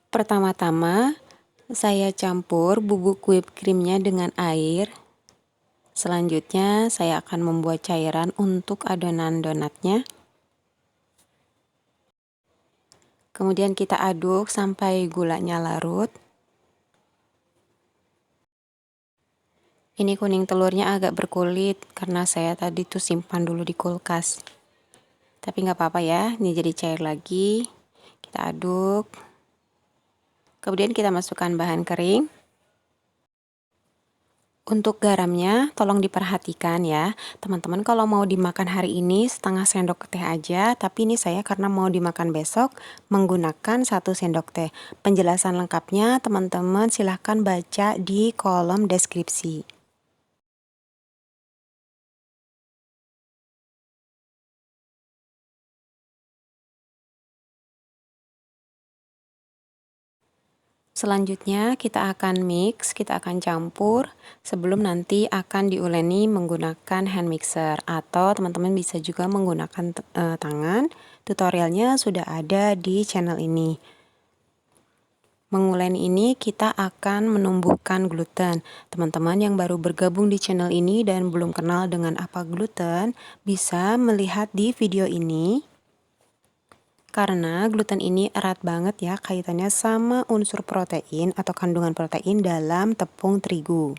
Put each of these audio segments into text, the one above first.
Pertama-tama, saya campur bubuk whipped creamnya dengan air. Selanjutnya, saya akan membuat cairan untuk adonan donatnya. Kemudian kita aduk sampai gulanya larut. Ini kuning telurnya agak berkulit karena saya tadi tuh simpan dulu di kulkas. Tapi nggak apa-apa ya, ini jadi cair lagi. Kita aduk. Kemudian kita masukkan bahan kering. Untuk garamnya, tolong diperhatikan ya. Teman-teman kalau mau dimakan hari ini setengah sendok teh aja, tapi ini saya karena mau dimakan besok menggunakan 1 sendok teh. Penjelasan lengkapnya teman-teman silahkan baca di kolom deskripsi. Selanjutnya kita akan mix, kita akan campur sebelum nanti akan diuleni menggunakan hand mixer atau teman-teman bisa juga menggunakan tangan. Tutorialnya sudah ada di channel ini. Menguleni ini kita akan menumbuhkan gluten. Teman-teman yang baru bergabung di channel ini dan belum kenal dengan apa gluten, bisa melihat di video ini. Karena gluten ini erat banget ya kaitannya sama unsur protein atau kandungan protein dalam tepung terigu.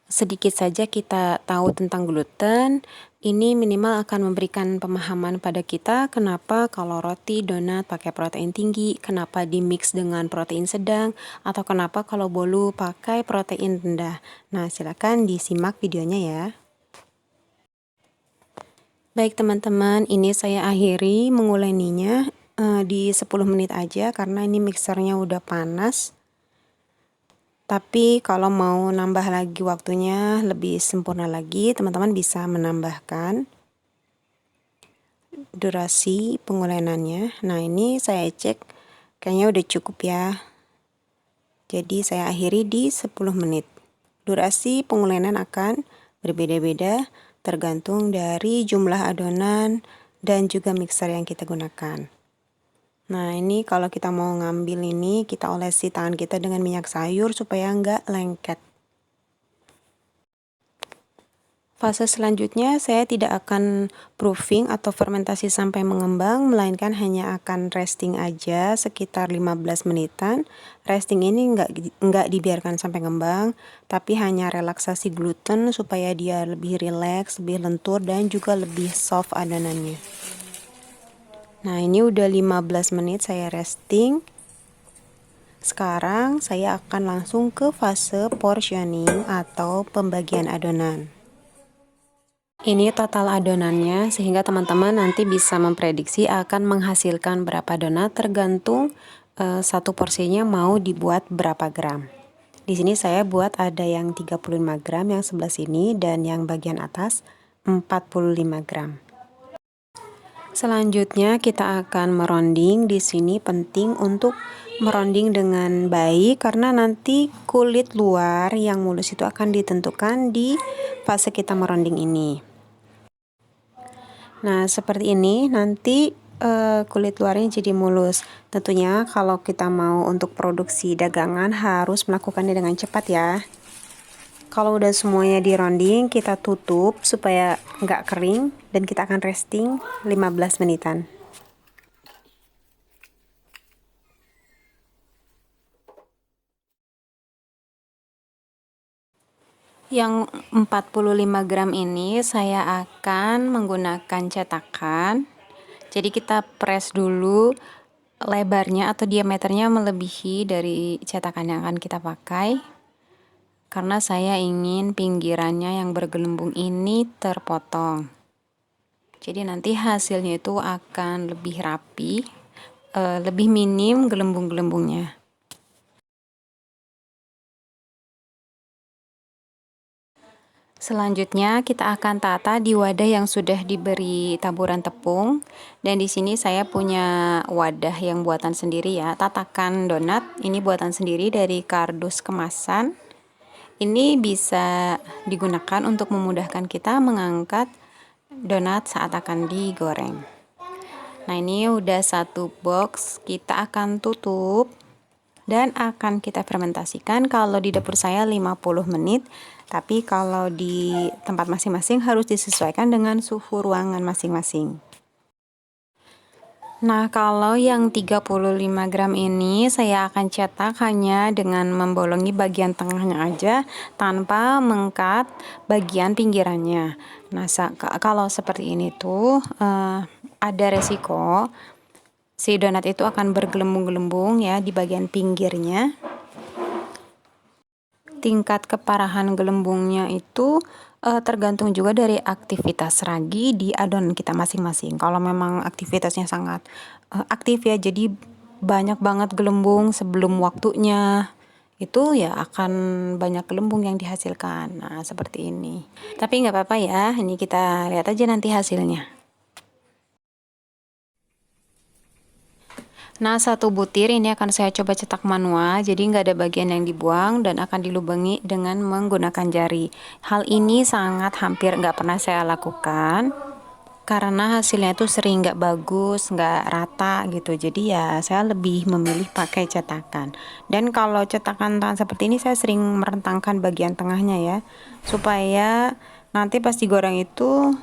Sedikit saja kita tahu tentang gluten, ini minimal akan memberikan pemahaman pada kita kenapa kalau roti donat pakai protein tinggi, kenapa di mix dengan protein sedang, atau kenapa kalau bolu pakai protein rendah. Nah, silakan disimak videonya ya. Baik teman-teman, ini saya akhiri menguleninya di 10 menit aja karena ini mixernya udah panas. Tapi kalau mau nambah lagi waktunya lebih sempurna lagi, teman-teman bisa menambahkan durasi pengulenannya. Nah, ini saya cek kayaknya udah cukup ya. Jadi saya akhiri di 10 menit. Durasi pengulenan akan berbeda-beda tergantung dari jumlah adonan dan juga mixer yang kita gunakan. Nah, ini kalau kita mau ngambil ini, kita olesi tangan kita dengan minyak sayur supaya nggak lengket. Fase selanjutnya saya tidak akan proofing atau fermentasi sampai mengembang, melainkan hanya akan resting aja sekitar 15 menitan. Resting ini nggak dibiarkan sampai ngembang, tapi hanya relaksasi gluten supaya dia lebih rileks, lebih lentur, dan juga lebih soft adonannya. Nah, ini udah 15 menit saya resting. Sekarang saya akan langsung ke fase portioning atau pembagian adonan. Ini total adonannya sehingga teman-teman nanti bisa memprediksi akan menghasilkan berapa donat tergantung satu porsinya mau dibuat berapa gram. Di sini saya buat ada yang 35 gram yang sebelah sini dan yang bagian atas 45 gram. Selanjutnya kita akan meronding. Di sini penting untuk meronding dengan baik karena nanti kulit luar yang mulus itu akan ditentukan di fase kita meronding ini. Nah, seperti ini nanti kulit luarnya jadi mulus. Tentunya kalau kita mau untuk produksi dagangan harus melakukannya dengan cepat ya. Kalau udah semuanya dironding, kita tutup supaya nggak kering dan kita akan resting 15 menitan. Yang 45 gram ini saya akan menggunakan cetakan. Jadi kita press dulu lebarnya atau diameternya melebihi dari cetakan yang akan kita pakai. Karena saya ingin pinggirannya yang bergelembung ini terpotong. Jadi nanti hasilnya itu akan lebih rapi, lebih minim gelembung-gelembungnya. Selanjutnya kita akan tata di wadah yang sudah diberi taburan tepung, dan di sini saya punya wadah yang buatan sendiri ya, tatakan donat ini buatan sendiri dari kardus kemasan. Ini bisa digunakan untuk memudahkan kita mengangkat donat saat akan digoreng. Nah, ini udah satu box, kita akan tutup dan akan kita fermentasikan. Kalau di dapur saya 50 menit, tapi kalau di tempat masing-masing harus disesuaikan dengan suhu ruangan masing-masing. Nah, kalau yang 35 gram ini saya akan cetak hanya dengan membolongi bagian tengahnya aja tanpa mengkat bagian pinggirannya. Nah, kalau seperti ini tuh ada resiko si donat itu akan bergelembung-gelembung ya di bagian pinggirnya. Tingkat keparahan gelembungnya itu tergantung juga dari aktivitas ragi di adonan kita masing-masing. Kalau memang aktivitasnya sangat aktif ya, jadi banyak banget gelembung sebelum waktunya, itu ya akan banyak gelembung yang dihasilkan. Nah, seperti ini. Tapi nggak apa-apa ya, ini kita lihat aja nanti hasilnya. Nah, satu butir ini akan saya coba cetak manual, jadi nggak ada bagian yang dibuang dan akan dilubangi dengan menggunakan jari. Hal ini sangat hampir nggak pernah saya lakukan, karena hasilnya itu sering nggak bagus, nggak rata gitu. Jadi ya saya lebih memilih pakai cetakan. Dan kalau cetakan tangan seperti ini saya sering merentangkan bagian tengahnya ya, supaya nanti pas digoreng itu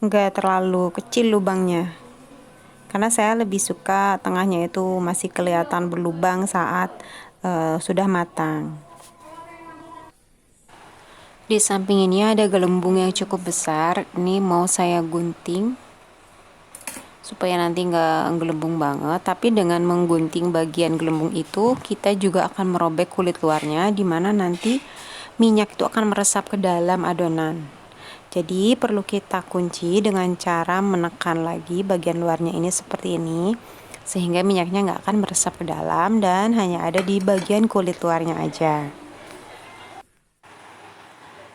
nggak terlalu kecil lubangnya. Karena saya lebih suka tengahnya itu masih kelihatan berlubang saat sudah matang. Di samping ini ada gelembung yang cukup besar. Ini mau saya gunting supaya nanti nggak gelembung banget. Tapi dengan menggunting bagian gelembung itu, kita juga akan merobek kulit luarnya, dimana nanti minyak itu akan meresap ke dalam adonan. Jadi perlu kita kunci dengan cara menekan lagi bagian luarnya ini seperti ini, sehingga minyaknya nggak akan meresap ke dalam dan hanya ada di bagian kulit luarnya aja.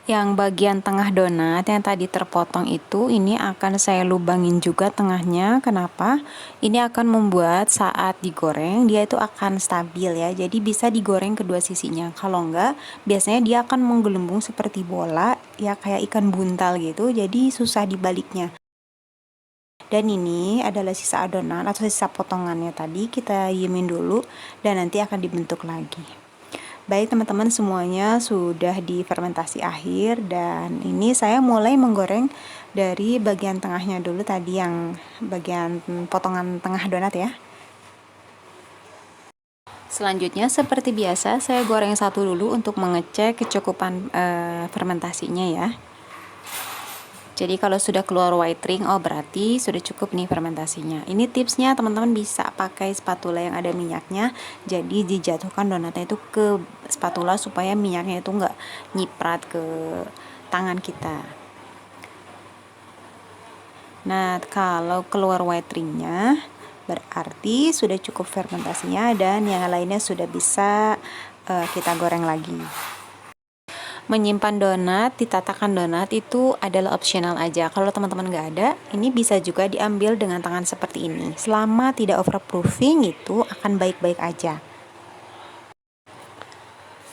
Yang bagian tengah donat yang tadi terpotong itu, ini akan saya lubangin juga tengahnya. Kenapa? Ini akan membuat saat digoreng dia itu akan stabil ya. Jadi bisa digoreng kedua sisinya. Kalau enggak, biasanya dia akan menggelembung seperti bola ya, kayak ikan buntal gitu. Jadi susah dibaliknya. Dan ini adalah sisa adonan atau sisa potongannya tadi, kita diemin dulu dan nanti akan dibentuk lagi. Baik teman-teman, semuanya sudah difermentasi akhir dan ini saya mulai menggoreng dari bagian tengahnya dulu, tadi yang bagian potongan tengah donat ya. Selanjutnya seperti biasa saya goreng satu dulu untuk mengecek kecukupan fermentasinya ya. Jadi kalau sudah keluar white ring, oh berarti sudah cukup nih fermentasinya. Ini tipsnya, teman-teman bisa pakai spatula yang ada minyaknya. Jadi dijatuhkan donatnya itu ke spatula supaya minyaknya itu nggak nyiprat ke tangan kita. Nah, kalau keluar white ringnya berarti sudah cukup fermentasinya dan yang lainnya sudah bisa kita goreng lagi. Menyimpan donat, ditatakan donat itu adalah opsional aja. Kalau teman-teman nggak ada, ini bisa juga diambil dengan tangan seperti ini. Selama tidak overproofing itu akan baik-baik aja.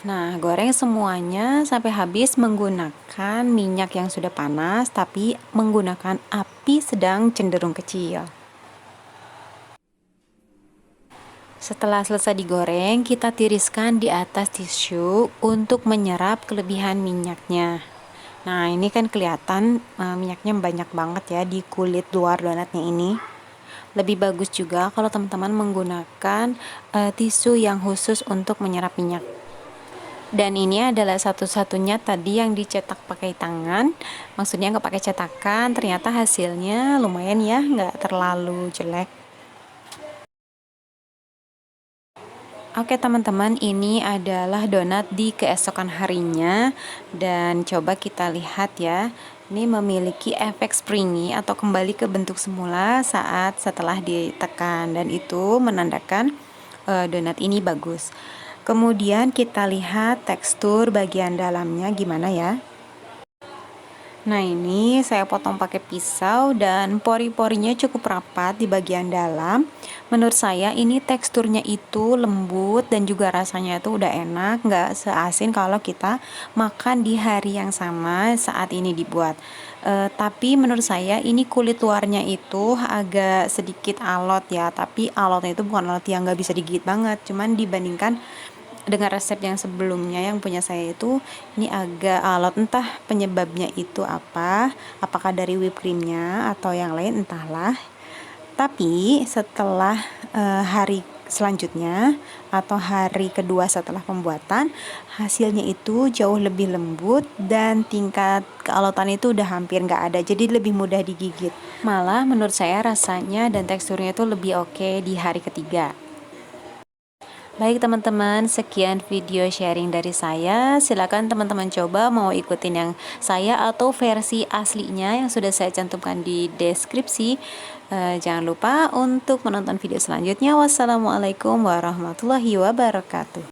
Nah, goreng semuanya sampai habis menggunakan minyak yang sudah panas, tapi menggunakan api sedang cenderung kecil. Setelah selesai digoreng, kita tiriskan di atas tisu untuk menyerap kelebihan minyaknya. Nah, ini kan kelihatan minyaknya banyak banget ya di kulit luar donatnya ini. Lebih bagus juga kalau teman-teman menggunakan tisu yang khusus untuk menyerap minyak. Dan ini adalah satu-satunya tadi yang dicetak pakai tangan, maksudnya nggak pakai cetakan. Ternyata hasilnya lumayan ya, nggak terlalu jelek. Oke teman-teman, ini adalah donat di keesokan harinya dan coba kita lihat ya. Ini memiliki efek springy atau kembali ke bentuk semula saat setelah ditekan, dan itu menandakan donat ini bagus. Kemudian kita lihat tekstur bagian dalamnya gimana ya. Nah, ini saya potong pakai pisau dan pori-porinya cukup rapat di bagian dalam. Menurut saya ini teksturnya itu lembut dan juga rasanya itu udah enak, nggak seasin kalau kita makan di hari yang sama saat ini dibuat. Tapi menurut saya ini kulit luarnya itu agak sedikit alot ya, tapi alotnya itu bukan alot yang nggak bisa digigit banget, cuman dibandingkan dengan resep yang sebelumnya yang punya saya itu ini agak alot, entah penyebabnya itu apa, apakah dari whipped creamnya atau yang lain entahlah. Tapi setelah hari selanjutnya atau hari kedua setelah pembuatan, hasilnya itu jauh lebih lembut dan tingkat kealotan itu udah hampir nggak ada, jadi lebih mudah digigit. Malah menurut saya rasanya dan teksturnya itu lebih oke di hari ketiga. Baik teman-teman, sekian video sharing dari saya. Silakan teman-teman coba mau ikutin yang saya atau versi aslinya yang sudah saya cantumkan di deskripsi. Jangan lupa untuk menonton video selanjutnya. Wassalamualaikum warahmatullahi wabarakatuh.